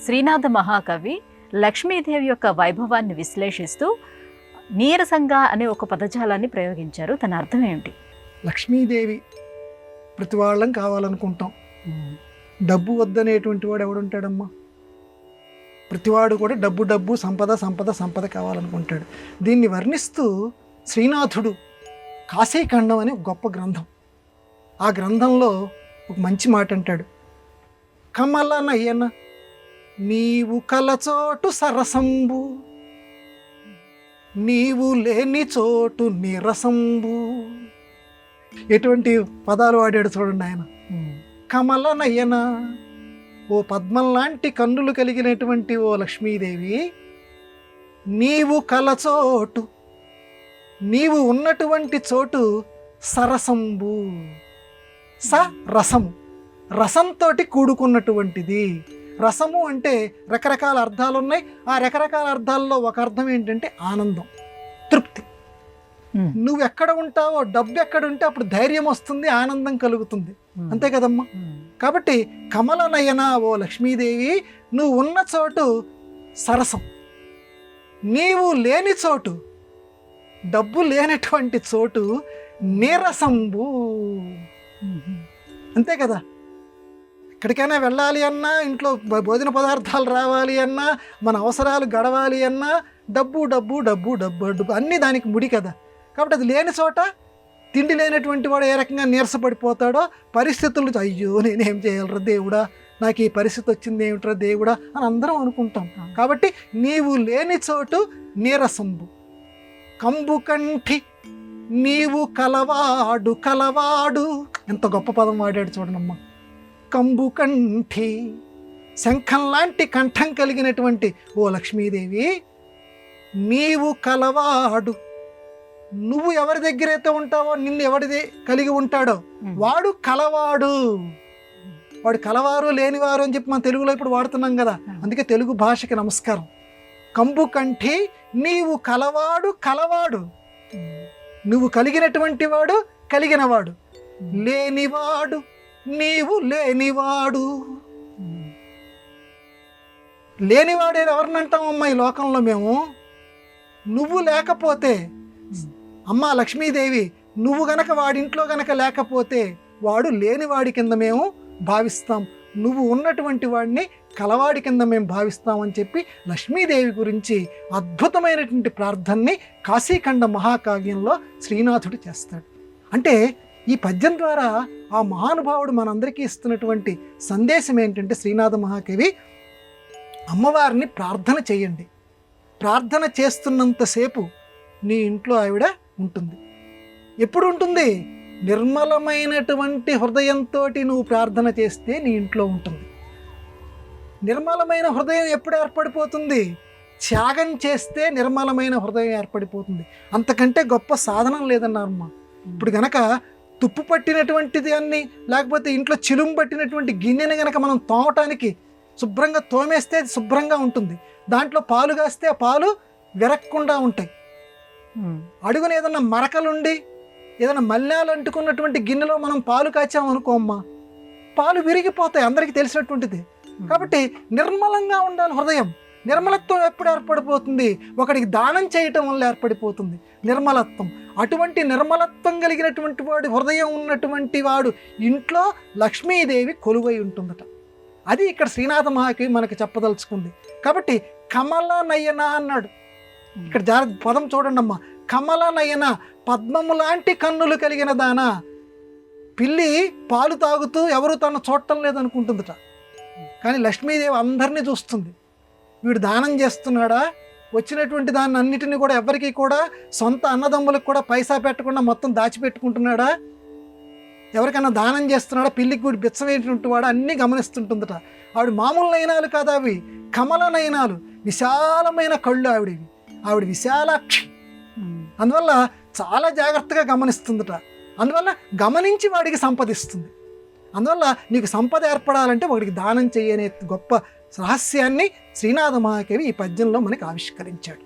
శ్రీనాథ మహాకవి లక్ష్మీదేవి యొక్క వైభవాన్ని విశ్లేషిస్తూ నీరసంగా అనే ఒక పదజాలాన్ని ప్రయోగించారు. తన అర్థం ఏమిటి? లక్ష్మీదేవి ప్రతి వాళ్ళం కావాలనుకుంటాం. డబ్బు వద్దనేటువంటి వాడు ఎవడుంటాడమ్మా? ప్రతివాడు కూడా డబ్బు డబ్బు, సంపద సంపద సంపద కావాలనుకుంటాడు. దీన్ని వర్ణిస్తూ శ్రీనాథుడు కాశీఖండం అనే గొప్ప గ్రంథం, ఆ గ్రంథంలో ఒక మంచి మాట అంటాడు. కమల నయన నీవు కలచోటు సరసంబు, నీవు లేని చోటు నిరసంబు. ఎటువంటి పదాలు వాడాడు చూడండి ఆయన. కమల నయన, ఓ పద్మం లాంటి కన్నులు కలిగినటువంటి ఓ లక్ష్మీదేవి, నీవు కలచోటు, నీవు ఉన్నటువంటి చోటు సరసంబు. స రసము, రసంతో కూడుకున్నటువంటిది. రసము అంటే రకరకాల అర్థాలు ఉన్నాయి. ఆ రకరకాల అర్థాల్లో ఒక అర్థం ఏంటంటే ఆనందం, తృప్తి. నువ్వు ఎక్కడ ఉంటావో, డబ్బు ఎక్కడ ఉంటే అప్పుడు ధైర్యం వస్తుంది, ఆనందం కలుగుతుంది. అంతే కదమ్మా? కాబట్టి కమల నయన ఓ లక్ష్మీదేవి, నువ్వు ఉన్న చోటు సరసం, నీవు లేని చోటు, డబ్బు లేనటువంటి చోటు నీరసంబు. అంతే కదా? ఎక్కడికైనా వెళ్ళాలి అన్నా, ఇంట్లో భోజన పదార్థాలు రావాలి అన్నా, మన అవసరాలు గడవాలి అన్నా డబ్బు డబ్బు డబ్బు డబ్బు డబ్బు అన్నీ దానికి ముడి కదా. కాబట్టి అది లేని చోట తిండి లేనటువంటి వాడు ఏ రకంగా నీరసపడిపోతాడో, పరిస్థితులు అయ్యో నేనేం చేయాలరా దేవుడా, నాకు ఈ పరిస్థితి వచ్చింది ఏమిట్రా దేవుడా అని అందరం అనుకుంటాం. కాబట్టి నీవు లేని చోటు నీరసంబు. కంబు కంఠి నీవు కలవాడు కలవాడు. ఎంత గొప్ప పదం వాడాడు చూడనమ్మా. కంబు కంఠి, శంఖం లాంటి కంఠం కలిగినటువంటి ఓ లక్ష్మీదేవి, నీవు కలవాడు. నువ్వు ఎవరి దగ్గర అయితే ఉంటావో, నిన్ను ఎవరిది కలిగి ఉంటాడో వాడు కలవాడు. వాడు కలవారు లేనివారు అని చెప్పి మనం తెలుగులో ఇప్పుడు వాడుతున్నాం కదా, అందుకే తెలుగు భాషకి నమస్కారం. కంబు కంఠి నీవు కలవాడు కలవాడు. నువ్వు కలిగినటువంటి వాడు కలిగినవాడు, లేనివాడు నీవు లేనివాడు. లేనివాడే ఎవరినంటామమ్మా ఈ లోకంలో మేము? నువ్వు లేకపోతే, అమ్మా లక్ష్మీదేవి నువ్వు గనక వాడింట్లో గనక లేకపోతే వాడు లేనివాడి కింద మేము భావిస్తాం, నువ్వు ఉన్నటువంటి వాడిని కలవాడి కింద మేము భావిస్తామని చెప్పి లక్ష్మీదేవి గురించి అద్భుతమైనటువంటి ప్రార్థనని కాశీఖండ మహాకావ్యంలో శ్రీనాథుడు చేస్తాడు. అంటే ఈ పద్యం ద్వారా ఆ మహానుభావుడు మనందరికీ ఇస్తున్నటువంటి సందేశం ఏంటంటే, శ్రీనాథ మహాకవి అమ్మవారిని ప్రార్థన చేయండి, ప్రార్థన చేస్తున్నంతసేపు నీ ఇంట్లో ఆవిడ ఉంటుంది. ఎప్పుడు ఉంటుంది? నిర్మలమైనటువంటి హృదయంతో నువ్వు ప్రార్థన చేస్తే నీ ఇంట్లో ఉంటుంది. నిర్మలమైన హృదయం ఎప్పుడు ఏర్పడిపోతుంది? త్యాగం చేస్తే నిర్మలమైన హృదయం ఏర్పడిపోతుంది. అంతకంటే గొప్ప సాధనం లేదన్నారమ్మా. ఇప్పుడు గనక తుప్పు పట్టినటువంటిది అన్ని, లేకపోతే ఇంట్లో చిలుము పట్టినటువంటి గిన్నెని గనక మనం తోమటానికి శుభ్రంగా తోమేస్తే శుభ్రంగా ఉంటుంది. దాంట్లో పాలు కాస్తే ఆ పాలు విరక్కుండా ఉంటాయి. అడుగున ఏదన్నా మరకలుండి ఏదైనా మల్లాలు అంటుకున్నటువంటి గిన్నెలో మనం పాలు కాచామనుకోమ్మా, పాలు విరిగిపోతాయి, అందరికీ తెలిసినటువంటిది. కాబట్టి నిర్మలంగా ఉండాలి హృదయం. నిర్మలత్వం ఎప్పుడు ఏర్పడిపోతుంది? ఒకడికి దానం చేయటం వల్ల ఏర్పడిపోతుంది నిర్మలత్వం. అటువంటి నిర్మలత్వం కలిగినటువంటి వాడు, హృదయం ఉన్నటువంటి వాడు ఇంట్లో లక్ష్మీదేవి కొలువై ఉంటుందట. అది ఇక్కడ శ్రీనాథ మహాకవి మనకు చెప్పదలుచుకుంది. కాబట్టి కమల నయన అన్నాడు. ఇక్కడ పదం చూడండి అమ్మా. కమల నయన, పద్మము లాంటి కన్నులు కలిగిన దానా. పిల్లి పాలు తాగుతూ ఎవరు తను చూడటం లేదనుకుంటుందట, కానీ లక్ష్మీదేవి అందరినీ చూస్తుంది. వీడు దానం చేస్తున్నాడా, వచ్చినటువంటి దాన్ని అన్నిటినీ కూడా ఎవరికి కూడా సొంత అన్నదమ్ములకు కూడా పైసా పెట్టకుండా మొత్తం దాచిపెట్టుకుంటున్నాడా, ఎవరికైనా దానం చేస్తున్నాడా, పిల్లికి వీడు బిచ్చవేటువంటి వాడు అన్నీ గమనిస్తుంటుందట. ఆవిడ మామూలు నయనాలు కాదు, అవి కమల నయనాలు, విశాలమైన కళ్ళు ఆవిడవి. ఆవిడ విశాలాక్షి, అందువల్ల చాలా జాగ్రత్తగా గమనిస్తుందట. అందువల్ల గమనించి వాడికి సంపదిస్తుంది. అందువల్ల నీకు సంపద ఏర్పడాలంటే వాడికి దానం చేయనే గొప్ప రహస్యాన్ని శ్రీనాథ మహాకవి ఈ పద్యంలో మనకి ఆవిష్కరించాడు.